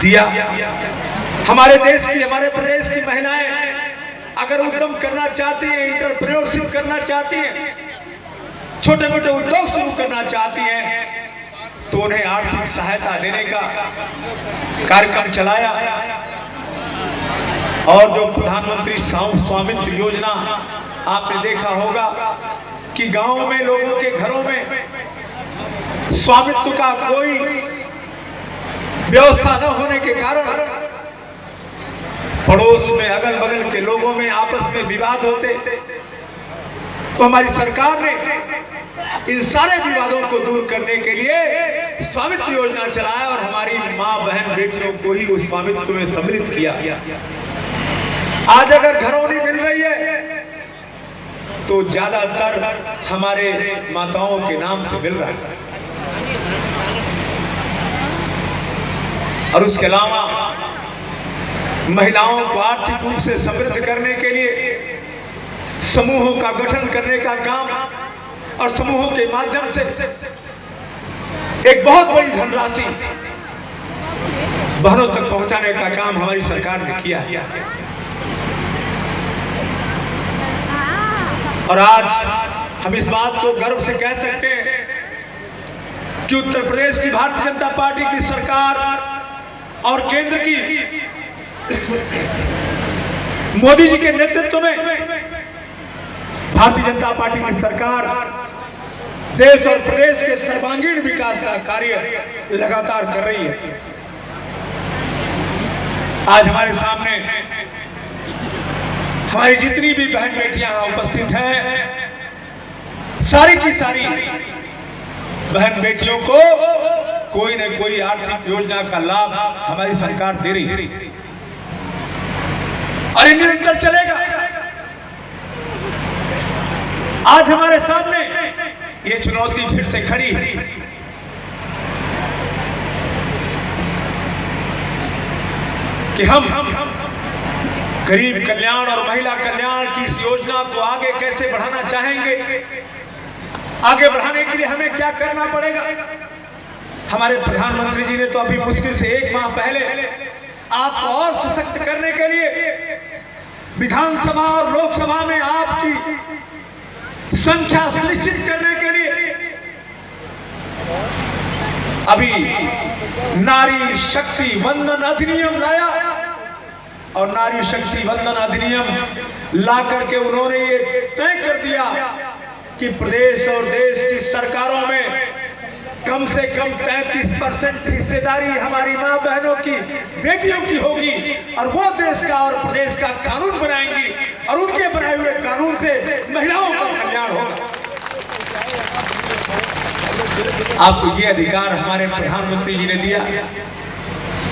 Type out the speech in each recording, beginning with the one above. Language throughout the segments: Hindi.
दिया। हमारे देश की, हमारे प्रदेश की महिलाएं अगर उद्यम करना चाहती हैं, एंटरप्रेन्योरशिप करना चाहती हैं, छोटे मोटे उद्योग शुरू करना चाहती हैं, तो उन्हें आर्थिक सहायता देने का कार्यक्रम चलाया। और जो प्रधानमंत्री स्वामित्व योजना आपने देखा होगा कि गांव में लोगों के घरों में स्वामित्व का कोई व्यवस्था न होने के कारण पड़ोस में, अगल बगल के लोगों में आपस में विवाद होते, तो हमारी सरकार ने इन सारे विवादों को दूर करने के लिए स्वामित्व योजना चलाया और हमारी मां बहन बेटियों को ही उस स्वामित्व में सम्मिलित किया। आज अगर घरौनी मिल रही है तो ज्यादातर हमारे माताओं के नाम से मिल रहा है। और उसके अलावा महिलाओं को आर्थिक रूप से समृद्ध करने के लिए समूहों का गठन करने का काम और समूहों के माध्यम से एक बहुत बड़ी धनराशि बहनों तक पहुंचाने का काम हमारी सरकार ने किया। और आज हम इस बात को गर्व से कह सकते हैं कि उत्तर प्रदेश की भारतीय जनता पार्टी की सरकार और केंद्र की मोदी जी के नेतृत्व में भारतीय जनता पार्टी की सरकार देश और प्रदेश के सर्वांगीण विकास का कार्य लगातार कर रही है। आज हमारे सामने हमारी जितनी भी बहन बेटियां उपस्थित हैं, सारी की सारी बहन बेटियों को कोई न कोई आर्थिक योजना का लाभ हमारी सरकार दे रही है और ये निरंतर चलेगा। आज हमारे सामने ये चुनौती फिर से खड़ी है कि हम गरीब कल्याण और महिला कल्याण की इस योजना को आगे कैसे बढ़ाना चाहेंगे। आगे बढ़ाने के लिए हमें क्या करना पड़ेगा। हमारे प्रधानमंत्री जी ने तो अभी मुश्किल से 1 माह पहले आपको और सशक्त करने के लिए विधानसभा और लोकसभा में आपकी संख्या सुनिश्चित करने के लिए अभी नारी शक्ति वंदन अधिनियम लाया। और नारी शक्ति वंदन अधिनियम ला करके उन्होंने ये तय कर दिया कि प्रदेश और देश की सरकारों में कम से कम 33% हिस्सेदारी हमारी मां बहनों की, बेटियों की होगी और वो देश का और प्रदेश का कानून बनाएंगी और उनके बनाए हुए कानून से महिलाओं का कल्याण होगा। आपको ये अधिकार हमारे प्रधानमंत्री जी ने दिया।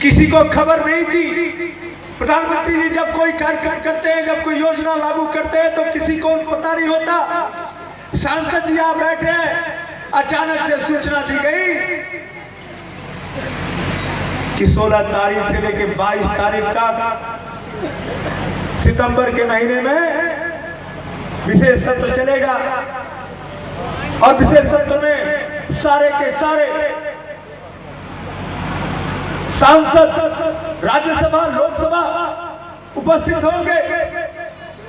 किसी को खबर नहीं थी। प्रधानमंत्री जी जब कोई कार्यक्रम करते हैं, जब कोई योजना लागू करते हैं तो किसी को पता नहीं होता। सांसद जी आप बैठे हैं, अचानक से सूचना दी गई कि 16 तारीख से लेकर 22 तारीख तक सितंबर के महीने में विशेष सत्र चलेगा और विशेष सत्र में सारे के सारे सांसद राज्यसभा लोकसभा उपस्थित होंगे।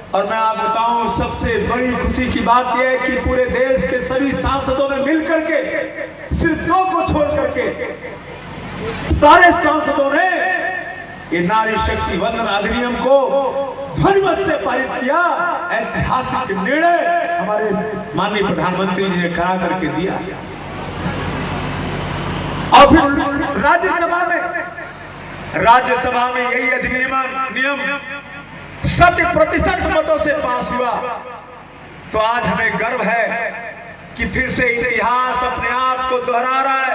और मैं आपको बताऊं, सबसे बड़ी खुशी की बात यह है कि पूरे देश के सभी सांसदों ने मिलकर के, सिर्फ 2 को छोड़ करके सारे सांसदों ने ये नारी शक्ति वंदन अधिनियम को ध्वनिमत से पारित किया। ऐतिहासिक निर्णय हमारे माननीय प्रधानमंत्री जी ने करा करके दिया। और फिर राज्यसभा में यही अधिनियम 100% मतों से पास हुआ। तो आज हमें गर्व है कि फिर से इतिहास अपने आप को दोहरा रहा है।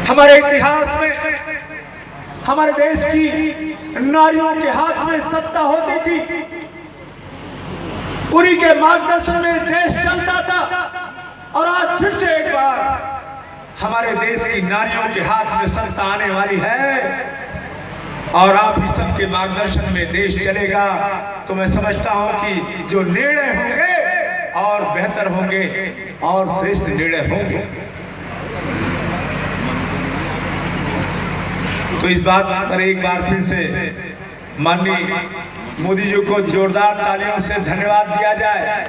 हमारे इतिहास में हमारे देश की नारियों के हाथ में सत्ता होती थी, उन्हीं के मार्गदर्शन में देश चलता था। और आज फिर से एक बार हमारे देश की नारियों के हाथ में सत्ता आने वाली है और आप ही सबके मार्गदर्शन में देश चलेगा। तो मैं समझता हूं कि जो निर्णय होंगे और बेहतर होंगे और श्रेष्ठ निर्णय होंगे। तो इस बात पर एक बार फिर से माननीय मोदी जी को जोरदार तालियों से धन्यवाद दिया जाए।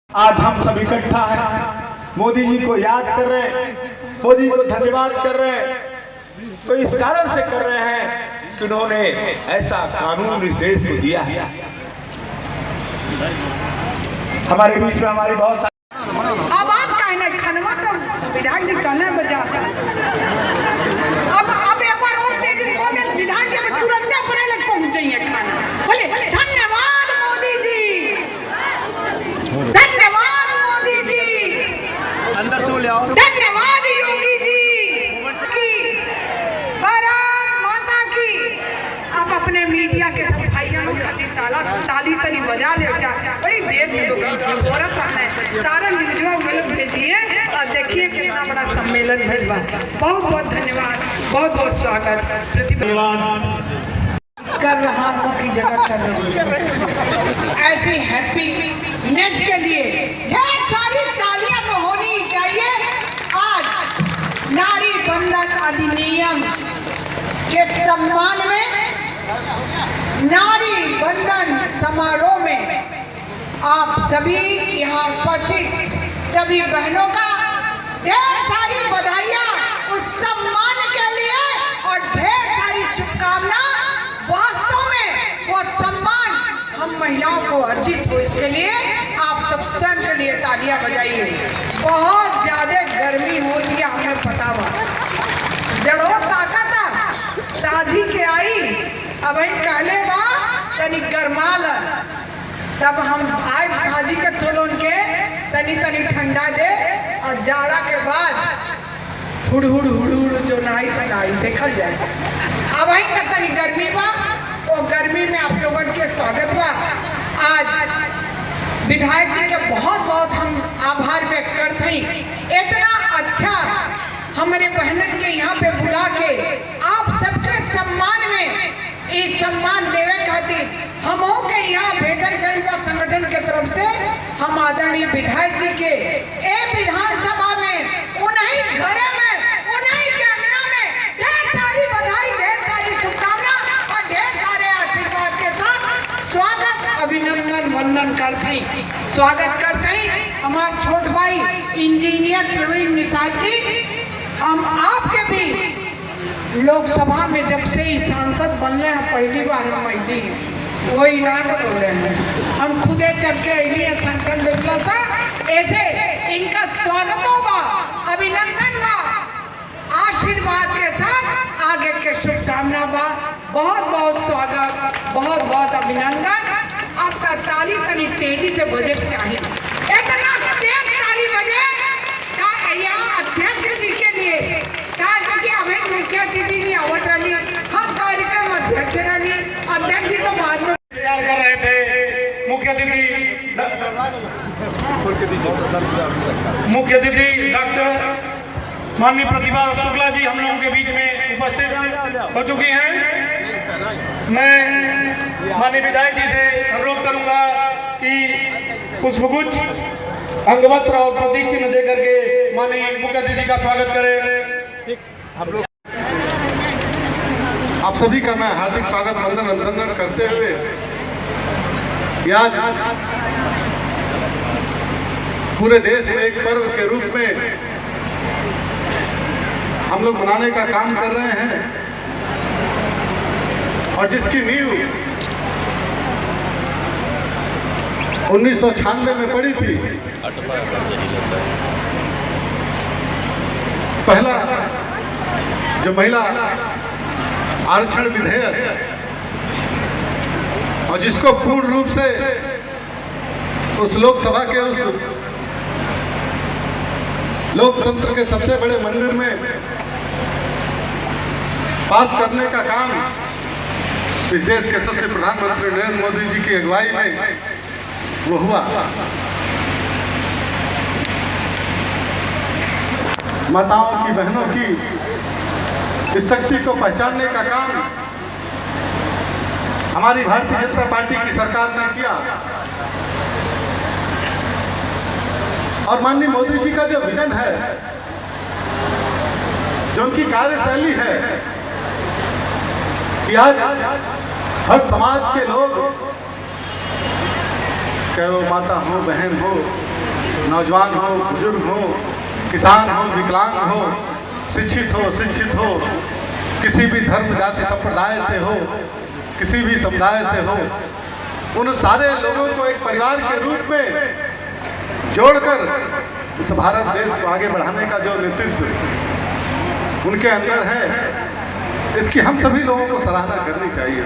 आज हम सब इकट्ठा हैं, मोदी जी को याद कर रहे हैं, मोदी को धन्यवाद कर रहे हैं, तो इस कारण से कर रहे हैं कि उन्होंने ऐसा कानून इस देश को दिया है। हमारे बीच में हमारी बहुत आवाज का है ना खनवा तो विधायक जी कहने बजा अब एक बार और तेजी से बोल दे विधायक जी में तुरंत अपने लग पहुंच जाइए खाना। बोले धन्यवाद मोदी जी, धन्यवाद मोदी जी, अंदर से ले आओ, धन्यवाद योगी जी की, भारत माता की। आप अपने मीडिया के सब भाइयों खातिर ताली तली बजा ले, बड़ी देर से लोग औरत है सारा न्यूज़वा भेजिए और देखिए कितना बड़ा सम्मेलन भेज बा। बहुत बहुत धन्यवाद, बहुत बहुत स्वागत, धन्यवाद कर रहा हूँ की जगह कर रही ऐसी हैप्पीनेस के लिए ढेर सारी तालियां तो होनी ही चाहिए। आज नारी बंधन अधिनियम के सम्मान में नारी बंधन समारोह में आप सभी यहाँ उपस्थित सभी बहनों का ढेर सारी बधाइयाँ उस सम्मान के लिए और ढेर सारी शुभकामनाएं। वास्तव में वो सम्मान हम महिलाओं को अर्जित हो, इसके लिए आप सब स्वयं के लिए तालियां बजाइए। बहुत ज्यादा गर्मी होती है, हमें पता हुआ जड़ो ताकत शादी के आई अब कहले बा तनी गरमाल, तब हम आए भाजी के थोलों के तनी तनी ठंडा दे और जाड़ा के बाद हुड़ हुड़ हुड़ हुड़ जो नाई तो नाई देखल जाए। अब वही का तनी गर्मी बा, वो गर्मी में आप लोगों के स्वागत बा। आज विधायक जी के बहुत बहुत हम आभार व्यक्त करते हैं। इतना अच्छा हमारे बहनों के यहाँ पे बुला के आप सबके सम्मान में इस सम्मान देवे खातिर हम के यहाँ भेजल गई बा संगठन के तरफ से। हम आदरणीय विधायक जी के ए विधानसभा में उन्हीं घरे में उन्हीं के अंगना में ढेर सारी बधाई, ढेर सारी शुभकामनाएं और ढेर सारे आशीर्वाद के साथ स्वागत, अभिनंदन, वंदन करते हैं, स्वागत करते हैं। हमारे छोट भाई इंजीनियर प्रवीण निषाद जी, हम आपके भी लोकसभा में जब से ही सांसद बनने हैं पहली बार हम आई वही नाम बोल रहे हैं, हम खुदे चल के अली संगठन देखला सा ऐसे इनका स्वागत होगा, अभिनंदन बा, आशीर्वाद के साथ आगे के शुभकामना बा। बहुत बहुत स्वागत, बहुत बहुत अभिनंदन। आपका ताली तनी तेजी से बजे चाहिए, इतना तेज ताली बजे यहाँ अध्यक्ष जी के लिए हमें मुख्य अतिथि जी आवत रही, हम कार्यक्रम अध्यक्ष रही, अध्यक्ष जी तो बाद में तैयार कर रहे थे। मुख्य अतिथि डॉक्टर माननीय प्रतिभा शुक्ला जी हम लोगों के बीच में उपस्थित हो चुकी हैं। मैं माननीय विधायक जी से अनुरोध करूंगा कि पुष्पगुच्छ, अंगवस्त्र और प्रतीक चिन्ह देकर के माननीय मुख्य अतिथि का स्वागत करें। आप सभी का मैं हार्दिक स्वागत, वंदन, अभिनंदन करते हुए आज पूरे देश में एक पर्व के रूप में हम लोग मनाने का काम कर रहे हैं और जिसकी नींव 1996 में पड़ी थी। पहला जो महिला आरक्षण विधेयक और जिसको पूर्ण रूप से उस लोकसभा के उस लोकतंत्र के सबसे बड़े मंदिर में पास करने का काम इस देश के यशस्वी प्रधानमंत्री नरेंद्र मोदी जी की अगुवाई में वो हुआ। माताओं की, बहनों की इस शक्ति को पहचानने का काम हमारी भारतीय जनता पार्टी की सरकार ने किया और माननीय मोदी जी का जो विजन है जो उनकी कार्यशैली है कि आज हर समाज के लोग, चाहे वो माता हो, बहन हो, नौजवान हो, बुजुर्ग हो, किसान हो, विकलांग हो, शिक्षित हो, किसी भी धर्म जाति संप्रदाय से हो, किसी भी समुदाय से हो, उन सारे लोगों को एक परिवार के रूप में जोड़कर इस भारत देश को आगे बढ़ाने का जो नेतृत्व उनके अंदर है, इसकी हम सभी लोगों को सराहना करनी चाहिए।